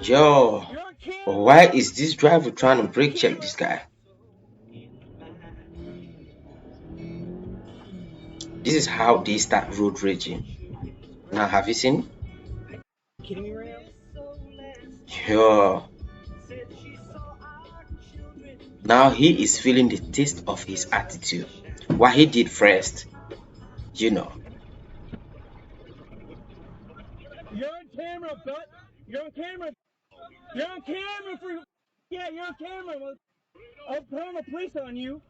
Yo, why is this driver trying to brake check this guy? This is how they start road raging. Now, have you seen? Yo, now he is feeling the taste of his attitude. What he did first, you know. You're on camera, but you're on camera. You're on camera for. Yeah, you're on camera. I'll call the police on you.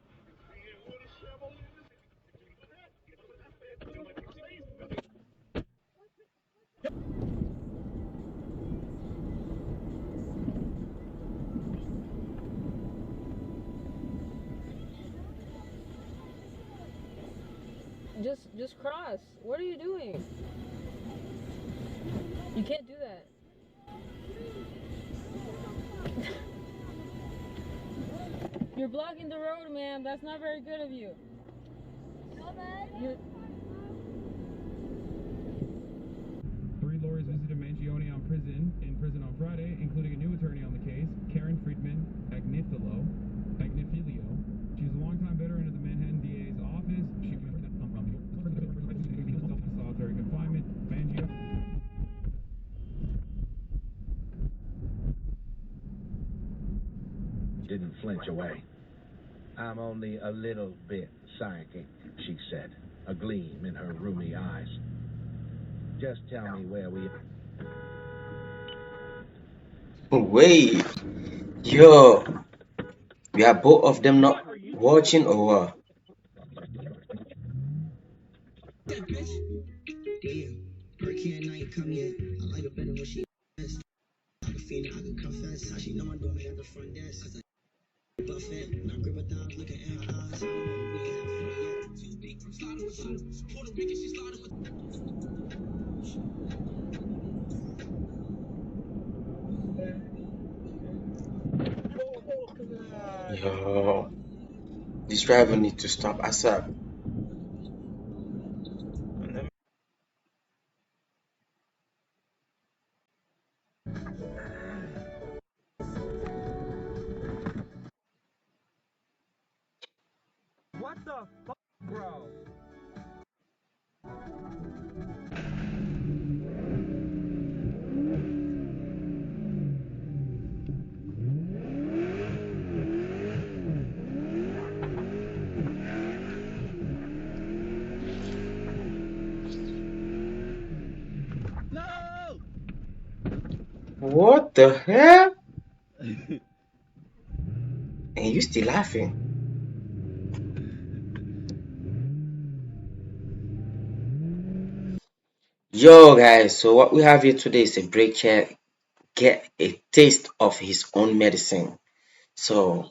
Just cross. What are you doing? You can't do that. You're blocking the road, man. That's not very good of you. You're... Three lawyers visited Mangione in prison on Friday, including a new attorney on the case, Karen Friedman Agnifilo. She's a longtime veteran of the Manhattan DA's office. She was solitary confinement. Mangio. Didn't flinch away. I'm only a little bit psychic, she said, a gleam in her rheumy eyes. Just tell me where we... Wait, yo, we are both of them not watching or what? Yo, this driver need to stop ASAP. What the fuck, bro? No! What the hell? And you still laughing? Yo guys, so what we have here today is a break check. Get a taste of his own medicine. So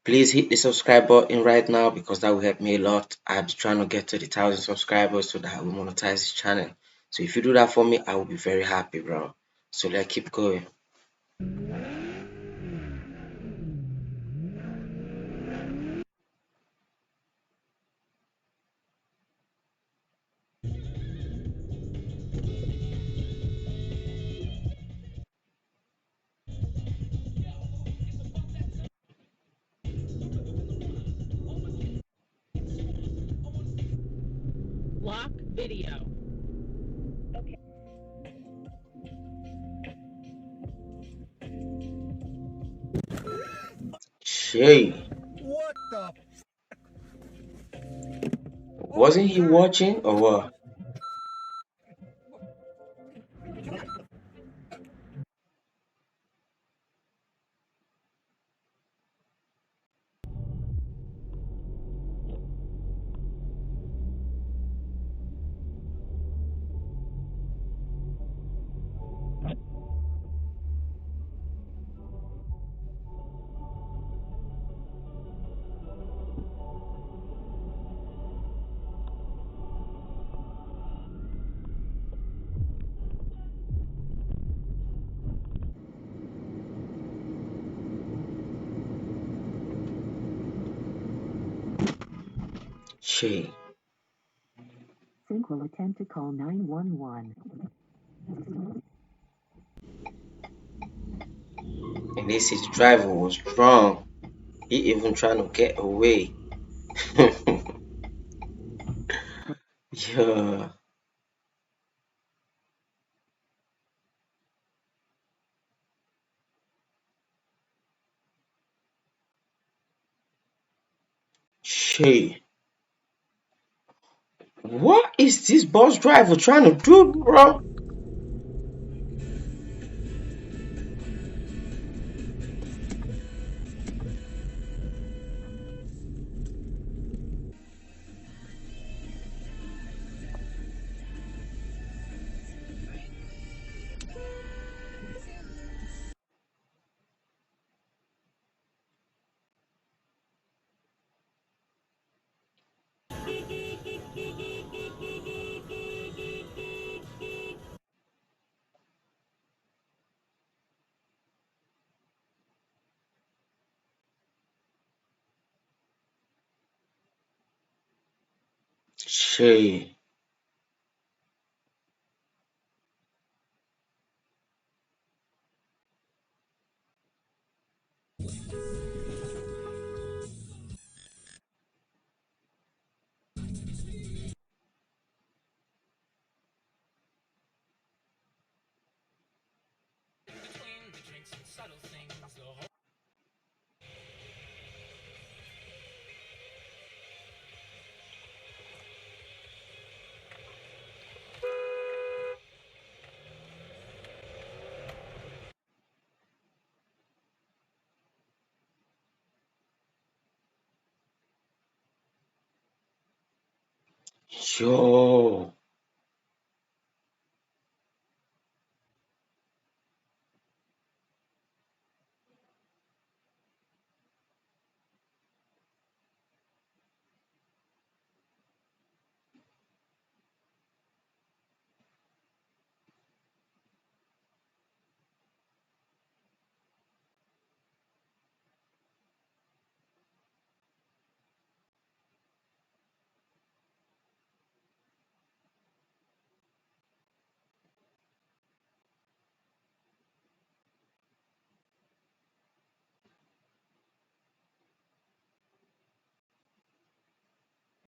please hit the subscribe button right now because that will help me a lot. I'm trying to get to the 1,000 subscribers so that I will monetize this channel. So if you do that for me, I will be very happy, bro. So let's keep going. Lock video. Shay, What the? wasn't he watching or what? She. Sync will attempt to call 911. And they say the driver was drunk. He even trying to get away. Yeah. She. What is this bus driver trying to do, bro? She. Yo.